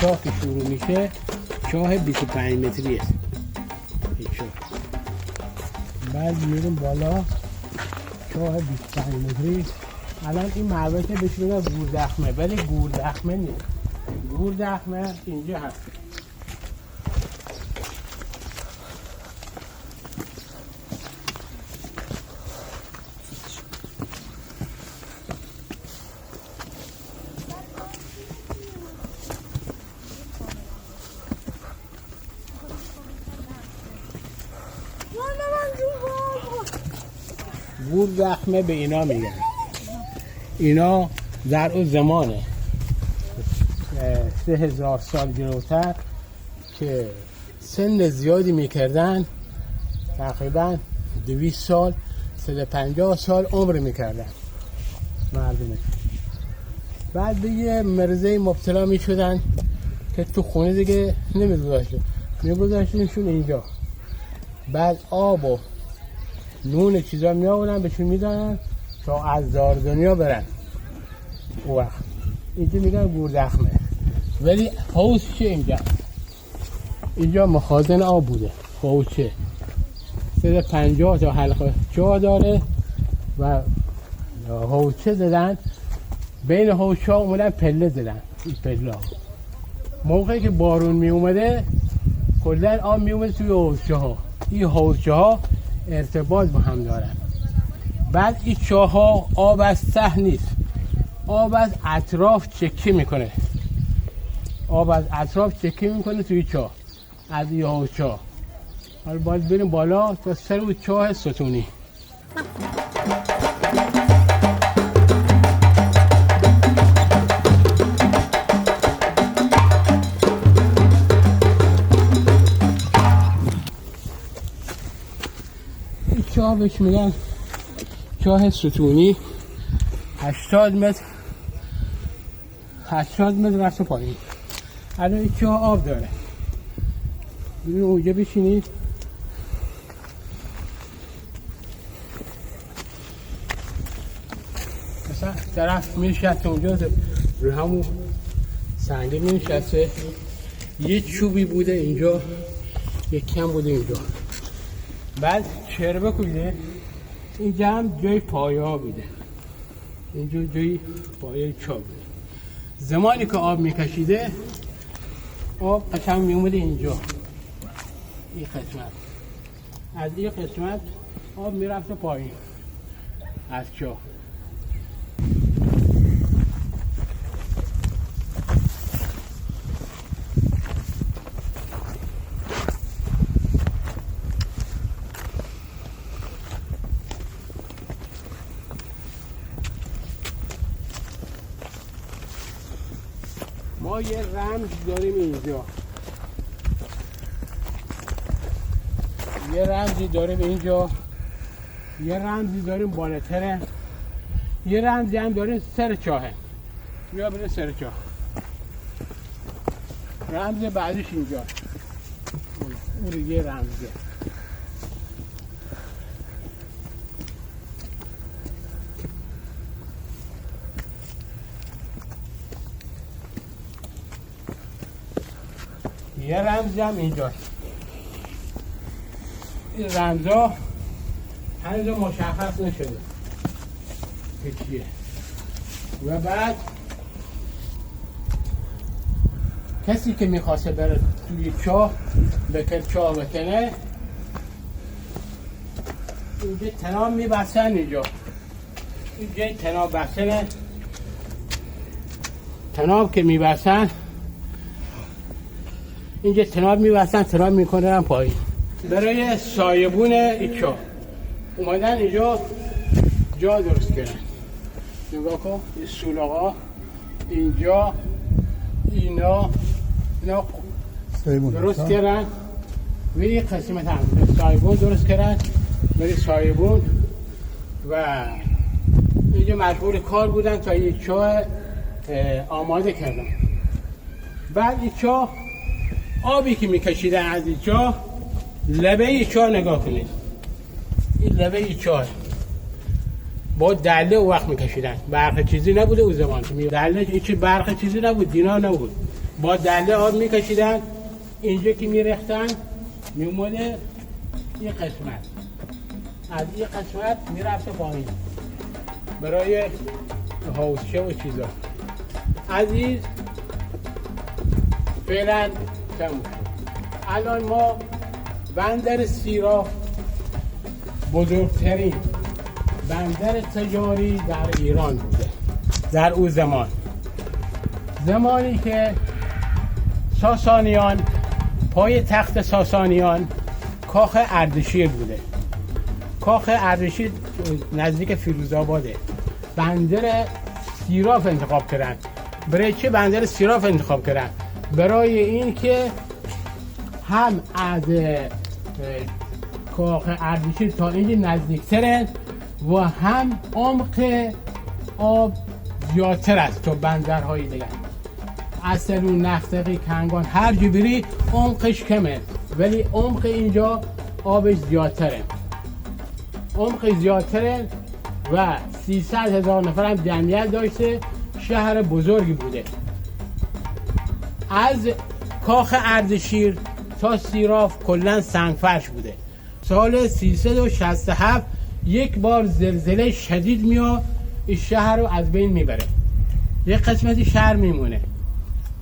چاه که شروع میشه چاه 25 متری است این چاه. بعد میریم بالا چاه 25 متری. الان این محوطه بهش میگن گوردخمه، ولی گوردخمه نیست. گوردخمه اینجا هست. گوردخمه به اینا میگن. اینا در اون زمانه 3000 سال جلوتر که سن زیادی میکردن، تقریبا 200 سال 150 سال عمر میکردن مردمه. بعد به یه مرضی مبتلا میشدن که تو خونه دیگه میگذاشتنشون اینجا. بعد آب و نون چیزا می آورن بهشون میدن تا از دار دنیا برن. او وقت اینجا میگن گوردخمه. ولی حوض چه اینجا مخازن آب بوده. حوض چه 150 تا حلقه جا داره و حوض چه زدن. بین حوض ها اومدن پله زدن. این پله موقعی که بارون می اومده کلن آب می اومده توی حوضچه ها. این حوضچه ها ارتباط با هم دارن. بعد این چاه ها آب از ته نیست، آب از اطراف چکی میکنه. آب از اطراف چکی میکنه توی چاه از این حوضچه ها. حالا باید بریم بالا تا سر اون چاه ستونی. چاه بهش میگن چاه ستونی. 80 متر رفت پایین. الان این چاه آب داره. بریم اونجا بشینید. مثلا طرف میشسته اونجا رو همون سنگه میشسته. یه چوبی بوده اینجا، یک کم بوده اینجا. بعد چربه کنیده اینجا هم جای پایه ها بوده. اینجا جای پایه چا بوده. زمانی که آب میکشیده آب قشنگ میومده اینجا. این قسمت از این قسمت آب میرفته پایین از چا. ما یه رمز داریم اینجا. یه رمزی داریم اینجا. یه رمزی داریم بالاتره. یه رمزی هم داریم سر چاهه. بیا بریم سر چاه. رمز بعدش اینجا. اون یه رمزه. یه رمز هم اینجاست. این رمزها هنوز مشخص نشده که چیه. و بعد کسی که میخواسته بره توی چاه چاه بکنه اینجا تناب میبستن. اینجا تناب بستنه. تناب که میبستن اینجا تناب میبستن، تناب میکنن پایین. برای سایبون این چاه اومدن اینجا جا درست کردن. نگاه کن این سولاقا اینجا اینا درست کردن. ولی قسمت هم سایبون درست کردن برای سایبون و اینجا مجبور کار بودن تا این چاه آماده کردن. بعد این چاه آبی که میکشیدن از این چاه، لبه ای چاه نگاه کنید. این لبه ای چاه با دله او وقت میکشیدن. برق چیزی نبوده اون زمان. دله هیچ برق چیزی نبود، دینا نبود. با دله آب میکشیدن، اینجا که میرختن میومده این قسمت، از این قسمت میرفته پایین برای حوضچه و چیزا. عزیز فعلا تموم شد. الان ما بندر سیراف بزرگترین بندر تجاری در ایران بوده در او زمان، زمانی که ساسانیان، پای تخت ساسانیان کاخ اردشیر بوده. کاخ اردشیر نزدیک فیروزآباده. بندر سیراف انتخاب کردن. برای چه بندر سیراف انتخاب کردن؟ برای این که هم از کاخ اردشیر تا اینجا نزدیکتره و هم عمق آب زیادتر است تا بندرهای دیگر. اصلون، نفتقی، کنگان، هر جا بری عمقش کمه، ولی عمق اینجا آبش زیادتره. عمق زیادتره و 300,000 نفر هم جمعیت داشته. شهر بزرگی بوده. از کاخ اردشیر تا سیراف کلا سنگفرش بوده. سال 367 یک بار زلزله شدید میاد، این شهر رو از بین میبره، یک قسمتی شهر میمونه.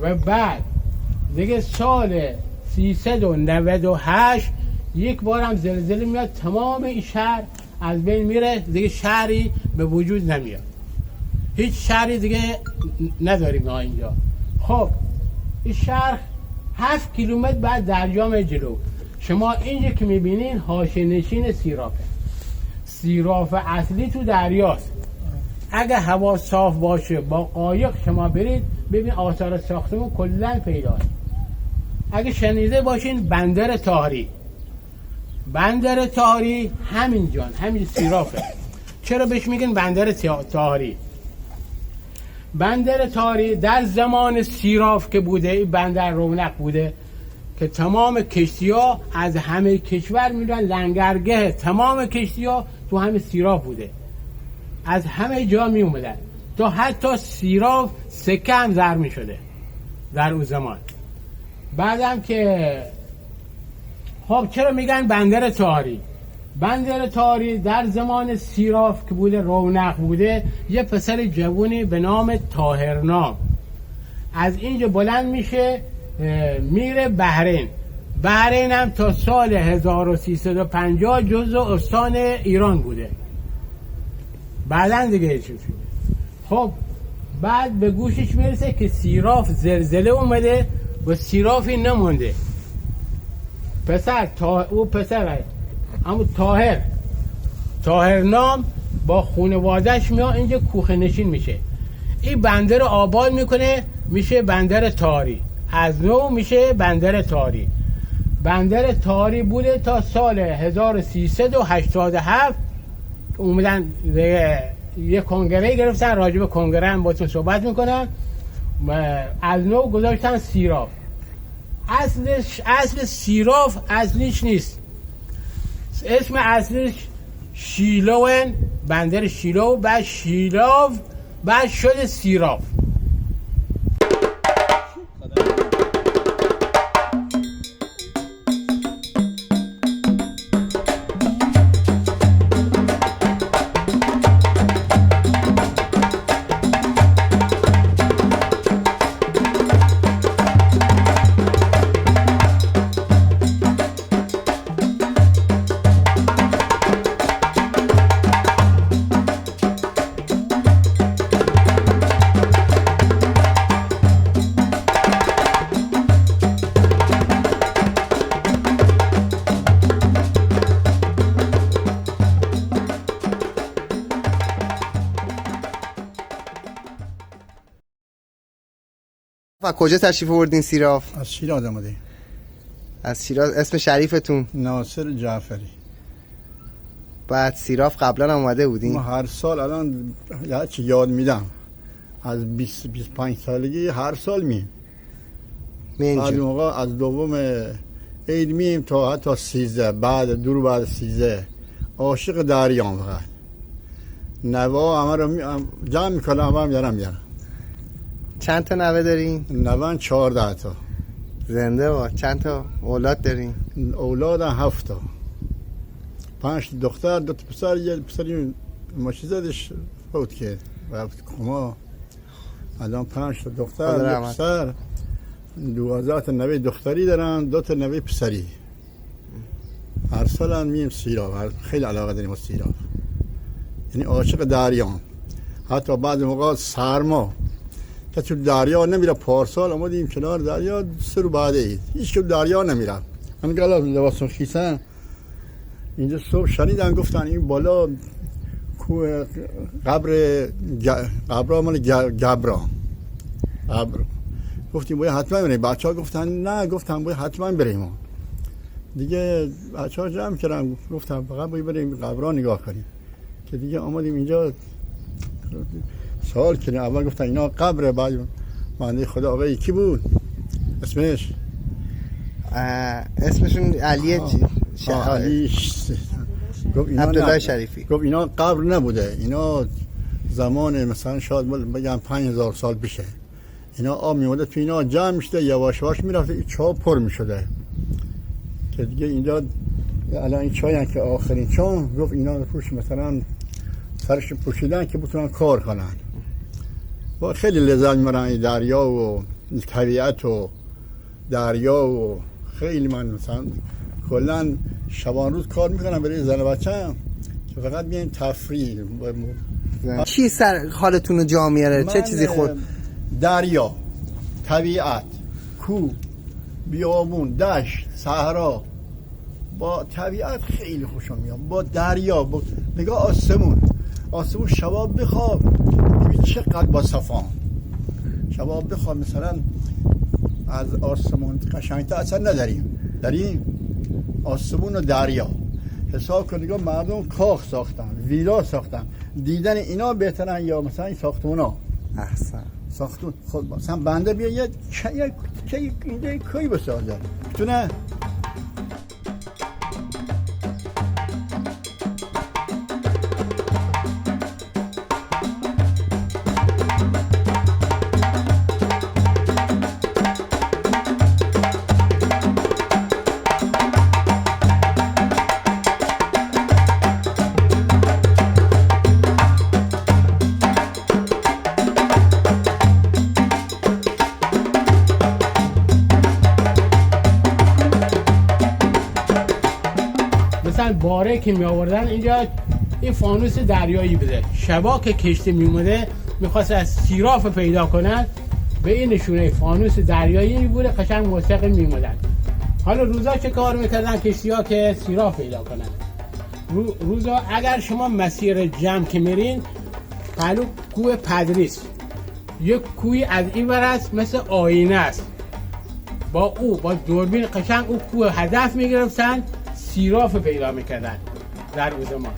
و بعد دیگه سال 398 یک بار هم زلزله میاد، تمام این شهر از بین میره، دیگه شهری به وجود نمیاد، هیچ شهری دیگه نداریم ما اینجا. خب این شهر 7 کیلومتر بعد دریا جلو. شما اینجا که میبینین حاشیه نشین سیرافه. سیراف اصلی تو دریاست. اگه هوا صاف باشه با قایق شما برید ببین آثار ساختمون کلا پیداست. اگه شنیده باشین بندر طاهری، بندر طاهری همین جان، همین سیرافه. چرا بهش میگن بندر طاهری؟ بندر طاهری در زمان سیراف که بوده، این بندر رونق بوده که تمام کشتی‌ها از همه کشور میرن لنگرگه، تمام کشتی‌ها تو همه سیراف بوده، از همه جا می اومدن، تا حتی سیراف سکه هم زر می شده در اون زمان. بعدم که خب چرا میگن بندر طاهری؟ بندر طاهری در زمان سیراف که بوده، رونق بوده، یه پسر جوونی به نام طاهرنام از اینجا بلند میشه میره بحرین. بحرین هم تا سال 1350 جزء استان ایران بوده. بعدن دیگه چی؟ خب بعد به گوشش میرسه که سیراف زلزله اومده و سیرافی نمونده. پسر او پسر اما طاهر نام با خانواده‌اش میاد اینجا کوخه نشین میشه. این بندر آباد میکنه، میشه بندر طاهری. از نو میشه بندر طاهری. بندر طاهری بوده تا سال 1387 اومدن یه کنگره گرفتن، راجع به کنگره هم باتون صحبت میکنم. از نو گذاشتن سیراف. اصل سیراف اصلیش نیست، اسم اصلیش شیلوون، بندر شیلو، بعد شیلاو، بعد شده سیراف. و کجا تشریف آوردین سیراف؟ از شیراز آمدیم. از شیراز. اسم شریفتون؟ ناصر جعفری. بعد سیراف قبلا هم اومده بودین؟ ما هر سال الان یاد میدم از 20-25 سالگی هر سال میم. بعد موقع از دوم عید میم تا حتی 13، بعد دور بعد 13 عاشق دریام فقط. نوا همه رو جمع میکنم، همه هم میارم. چند تا نوه دارین؟ نوان 14 تا. زنده با چند تا اولاد دارین؟ اولاد 7 تا. 5 دختر 2 پسر. یه پسری ماشی زدش فوت کرد رفت کما. الان 5 تا دختر یه پسر. 12 تا نوه دختری دارن 2 تا نوه پسری. هر سال هم میم سیراف. خیلی علاقه داریم با سیراف. یعنی عاشق دریام. حتی بعضی موقع سرما که تو دریا نمیره. پارسال اومدیم کنار دریا 3 روز بعد عید هیچ که دریا نمیره. من گفتم لباس خیسن اینجا صبح شنیدن گفتن این بالا قبر مال گبرا. گفتیم باید حتما بریم. بچه‌ها گفتن نه. گفتم باید حتما بریم. دیگه بچه‌ها جمع کردن گفتم فقط باید بریم قبرا نگاه کنیم. که دیگه آمدیم اینجا سوال کردیم. اول گفتن اینا قبره. بعد بنده خدا آقای کی بود اسمشون علیه علی عبدالله شریفی. گفت اینا قبر نبوده. اینا زمان مثلا شاید بگم 5000 سال پیشه. اینا آب میومده تو اینا جمع میشده یواش یواش میرفته این چاه پر میشده که دیگه اینجا الان این چایی که آخرین چون گفت اینا روش مثلا سرش پوشیدن که بتونن کار کنن. و خیلی لذت میبرن این دریا و طبیعت و دریا و خیلی من مثلا کلا شبان روز کار میکنم برای زن و بچه‌م که فقط بیاین تفریح. چی سر حالتون رو جا میاره؟ چه چیزی خود؟ دریا، طبیعت، کوه، بیابون، دشت، صحرا. با طبیعت خیلی خوشم میاد. با دریا، با نگاه آسمون شباب بخواب ببین چقدر با صفا. شباب بخواب مثلا از آسمون قشنگتر اصلا نداریم. داریم آسمون و دریا. حساب کن نگاه مردم کاخ ساختن، ویلا ساختن. دیدن اینا بهترن یا مثلا این ساختمونا؟ احسن. ساختون خود مثلا بنده بیا یه اینجا کوی بسازه بتونه. باره که می آوردن اینجا این فانوس دریایی بده. شبا که کشتی می اومده میخواست از سیراف پیدا کنن به این نشونه فانوس دریایی بوده. قشنگ مستقیم می اومدن. حالا روزا چه کار میکردن کشتی ها که سیراف پیدا کنن؟ روزا اگر شما مسیر جمع که میرین پلو کوه پدریس یک کوی از این ور است مثل آینه است. با دوربین قشنگ او کوه هدف میگرفتن سیراف پیدا میکردن در روز ما.